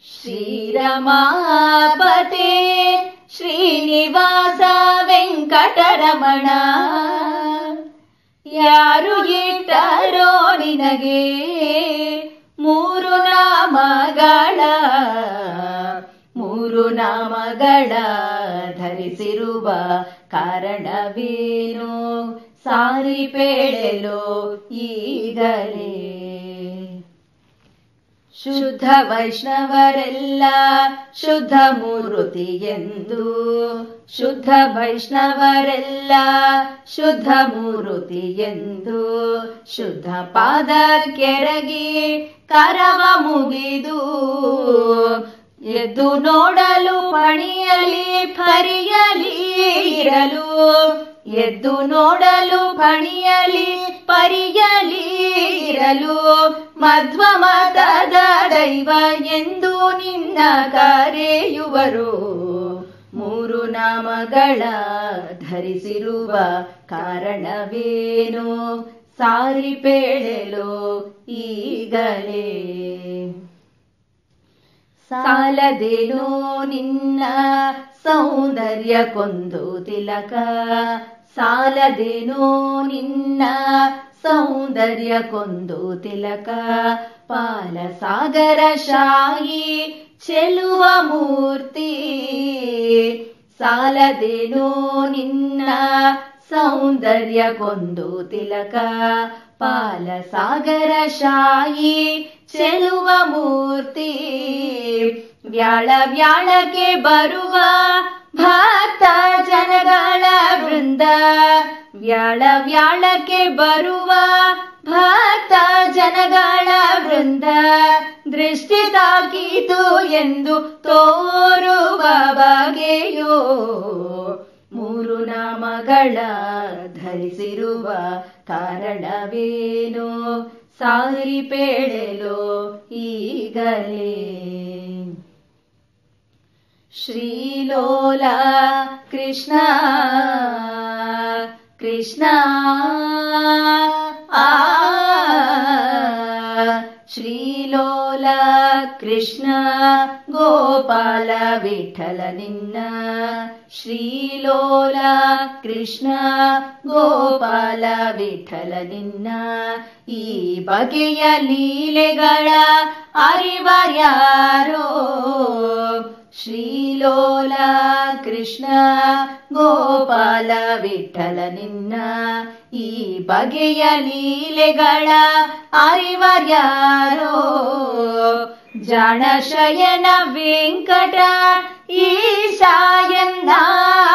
ಶ್ರೀರಮಾಪತೆ ಶ್ರೀನಿವಾಸ ವೆಂಕಟರಮಣ, ಯಾರು ಇಟ್ಟರೋ ನಿನಗೆ ಮೂರು ನಾಮಗಳ ಧರಿಸಿರುವ ಕಾರಣವೇನು ಸಾರಿಪೇಳಲು ಈಗಲೇ. ಶುದ್ಧ ವೈಷ್ಣವರೆಲ್ಲ ಶುದ್ಧ ಮೂರುತಿ ಎಂದು, ಶುದ್ಧ ವೈಷ್ಣವರೆಲ್ಲ ಶುದ್ಧ ಮೂರುತಿ ಎಂದು, ಶುದ್ಧ ಪಾದ ಕೆರಗಿ ಕರವ ಮುಗಿದು ಎದ್ದು ನೋಡಲು ಪಣಿಯಲಿ ಪರಿಯಲಿ ಇರಲು, ಎದ್ದು ನೋಡಲು ಪಣಿಯಲಿ ಪರಿಯಲಿ ಇರಲು, ಮಧ್ವಮತದ ದೈವ ಎಂದು ನಿನ್ನ ಕರೆಯುವರು. ಮೂರು ನಾಮಗಳ ಧರಿಸಿರುವ ಕಾರಣವೇನು ಸಾರಿಪೇಳಲು ಈಗಲೇ. ಸಾಲದೇನೋ ನಿನ್ನ ಸೌಂದರ್ಯಕ್ಕೊಂದು ತಿಲಕ, ಸಾಲದೇನೋ ನಿನ್ನ ಸೌಂದರ್ಯಕ್ಕೊಂದು ತಿಲಕ, ಪಾಲಸಾಗರ ಶಾಹಿ ಚೆಲುವ ಮೂರ್ತಿ. ಸಾಲದೇನೋ ನಿನ್ನ ಸೌಂದರ್ಯಕ್ಕೊಂದು ತಿಲಕ, ಪಾಲಸಾಗರ ಶಾಹಿ ಚೆಲುವ ಮೂರ್ತಿ. ವ್ಯಾಳಕ್ಕೆ ಬರುವ ಭಕ್ತ ಜನಗಳ ವೃಂದ, ವ್ಯಾಳಕ್ಕೆ ಬರುವ ಭಕ್ತ ಜನಗಳ ವೃಂದ, ದೃಷ್ಟಿ ತಾಕೀತು ಎಂದು ತೋರುವ ಬಗೆಯೋ. ಮೂರು ನಾಮಗಳ ಧರಿಸಿರುವ ಕಾರಣವೇನು ಸಾರಿಪೇಳಲು ಈಗಲೇ. ಶ್ರೀಲೋಲ ಕೃಷ್ಣ ಕೃಷ್ಣ ಶ್ರೀಲೋಲ ಕೃಷ್ಣ ಗೋಪಾಲ ವಿಠಲ ನಿನ್ನ, ಶ್ರೀಲೋಲ ಕೃಷ್ಣ ಗೋಪಾಲ ವಿಠಲ ನಿನ್ನ. ಈ ಬಗೆಯ ಲೀಲೆಗಳ ಅರಿವರ್ಯಾರೋ, ಶ್ರೀಲೋಲ ಕೃಷ್ಣ ಗೋಪಾಲ ವಿಠಲ ನಿನ್ನ. ಈ ಬಗೆಯ ಲೀಲೆಗಳ ಅರಿವರ್ಯಾರೋ, ಜಾಣ ಶಯನ ವೆಂಕಟ ಈಶಾಯನ್ನ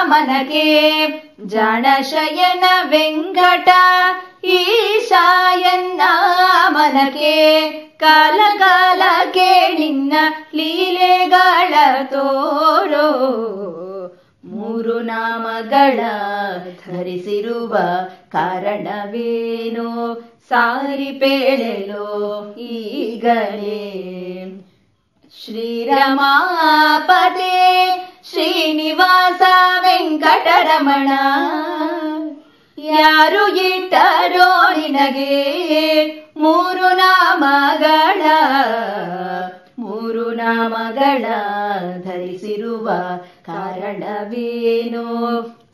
ಮನಕೆ, ಜಾಣ ಶಯನ ವೆಂಕಟ ಈಶಾಯನ್ನ ಮನಕೆ. ಕಾಲ ಕಾಲಕ್ಕೆ ನಿನ್ನ ಲೀಲೆಗಳ ತೋರೋ. ಮೂರು ನಾಮಗಳ ಧರಿಸಿರುವ ಕಾರಣವೇನು ಸಾರಿಪೇಳಲು ಈಗಲೇ. ಶ್ರೀರಮಾಪತೆ ಶ್ರೀನಿವಾಸ ವೆಂಕಟರಮಣ, ಯಾರು ಇಟ್ಟರೋ ನಿನಗೆ ಮೂರು ನಾಮಗಳ ಧರಿಸಿರುವ ಕಾರಣವೇನು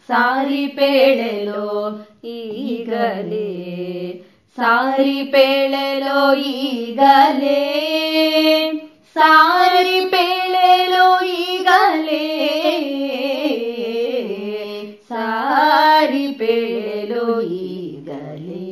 ಸಾರಿಪೇಳಲು ಈಗಲೇ. ಸಾರಿಪೇಳಲು ಈಗಲೇ, ಸಾರಿಪೇಳಲು ಈಗಲೇ, ಸಾರಿಪೇಳಲು ಈಗಲೇ.